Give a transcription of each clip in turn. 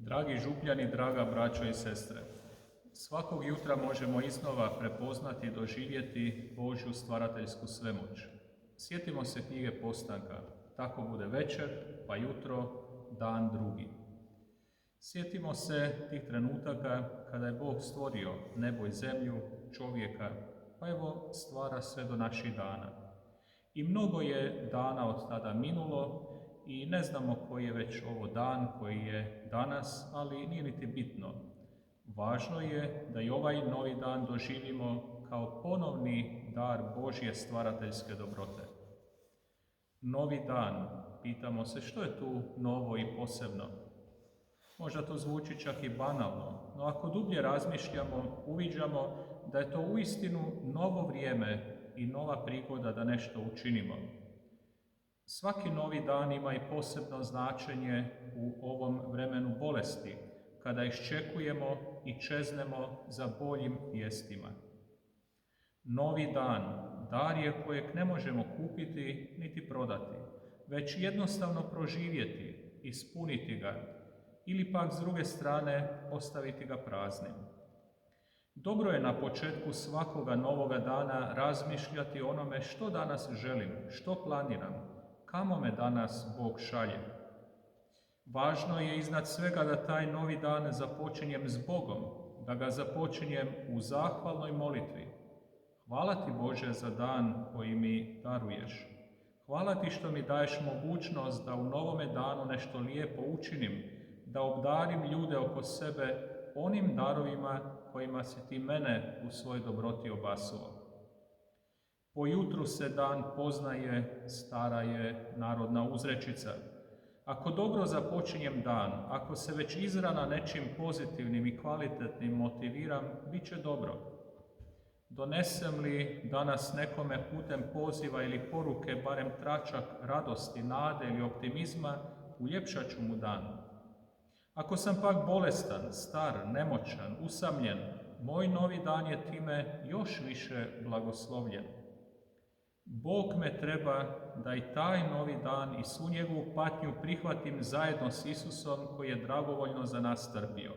Dragi župljani, draga braćo i sestre, svakog jutra možemo iznova prepoznati i doživjeti Božju stvarateljsku svemoć. Sjetimo se knjige Postanka, tako bude večer, pa jutro, dan drugi. Sjetimo se tih trenutaka kada je Bog stvorio nebo i zemlju, čovjeka, pa evo stvara sve do naših dana. I mnogo je dana od tada minulo i ne znamo koji je već ovo dan, koji je danas, ali nije niti bitno. Važno je da i ovaj novi dan doživimo kao ponovni dar Božje stvarateljske dobrote. Novi dan, pitamo se što je tu novo i posebno. Možda to zvuči čak i banalno, no ako dublje razmišljamo, uviđamo da je to uistinu novo vrijeme i nova prigoda da nešto učinimo. Svaki novi dan ima i posebno značenje u ovom vremenu bolesti, kada iščekujemo i čeznemo za boljim vijestima. Novi dan, dar je kojeg ne možemo kupiti niti prodati, već jednostavno proživjeti, ispuniti ga, ili pak s druge strane ostaviti ga praznim. Dobro je na početku svakoga novoga dana razmišljati o onome što danas želim, što planiram, kamo me danas Bog šalje. Važno je iznad svega da taj novi dan započinjem s Bogom, da ga započinjem u zahvalnoj molitvi. Hvala ti, Bože, za dan koji mi daruješ. Hvala ti što mi daješ mogućnost da u novome danu nešto lijepo učinim, da obdarim ljude oko sebe onim darovima kojima si ti mene u svoj dobroti obasuo. Po jutru se dan poznaje, stara je narodna uzrečica. Ako dobro započinjem dan, ako se već izrana nečim pozitivnim i kvalitetnim motiviram, bit će dobro. Donesem li danas nekome putem poziva ili poruke barem tračak radosti, nade ili optimizma, uljepšat ću mu dan. Ako sam pak bolestan, star, nemoćan, usamljen, moj novi dan je time još više blagoslovljen. Bog me treba da i taj novi dan i svu njegovu patnju prihvatim zajedno s Isusom koji je dragovoljno za nas trpio.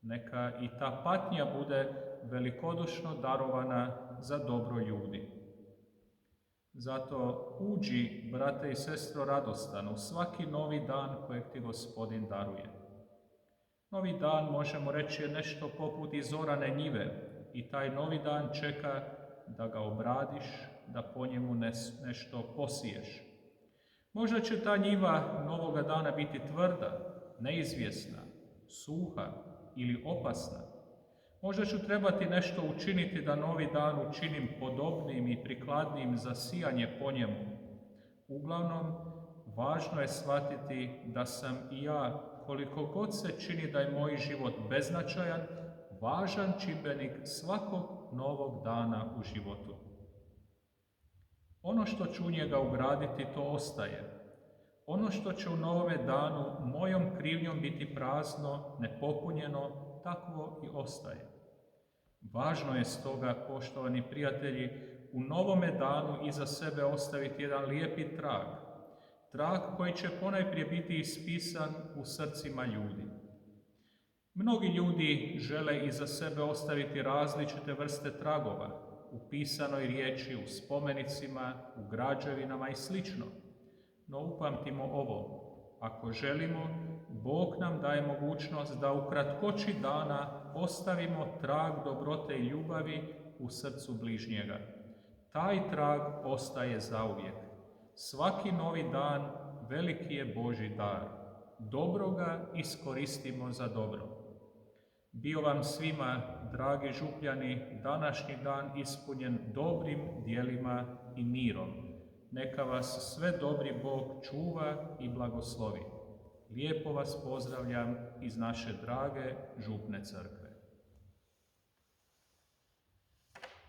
Neka i ta patnja bude velikodušno darovana za dobro ljudi. Zato uđi, brate i sestro, radostan u svaki novi dan kojeg ti Gospodin daruje. Novi dan, možemo reći, je nešto poput izorane njive i taj novi dan čeka da ga obradiš, da po njemu nešto posiješ. Možda će ta njiva novoga dana biti tvrda, neizvjesna, suha ili opasna. Možda ću trebati nešto učiniti da novi dan učinim podobnim i prikladnim za sijanje po njemu. Uglavnom, važno je shvatiti da sam i ja, koliko god se čini da je moj život beznačajan, važan čimbenik svakog novog dana u životu. Ono što ću u njega ugraditi, to ostaje. Ono što će u novome danu mojom krivnjom biti prazno, nepopunjeno, takvo i ostaje. Važno je stoga, poštovani prijatelji, u novome danu iza sebe ostaviti jedan lijepi trag. Trag koji će ponajprije biti ispisan u srcima ljudi. Mnogi ljudi žele iza sebe ostaviti različite vrste tragova, u pisanoj riječi, u spomenicima, u građevinama i sl. No upamtimo ovo, ako želimo, Bog nam daje mogućnost da u kratkoći dana ostavimo trag dobrote i ljubavi u srcu bližnjega. Taj trag ostaje zauvijek. Svaki novi dan veliki je Božji dar. Dobro ga iskoristimo za dobro. Bio vam svima, dragi župljani, današnji dan ispunjen dobrim djelima i mirom. Neka vas sve dobri Bog čuva i blagoslovi. Lijepo vas pozdravljam iz naše drage župne crkve.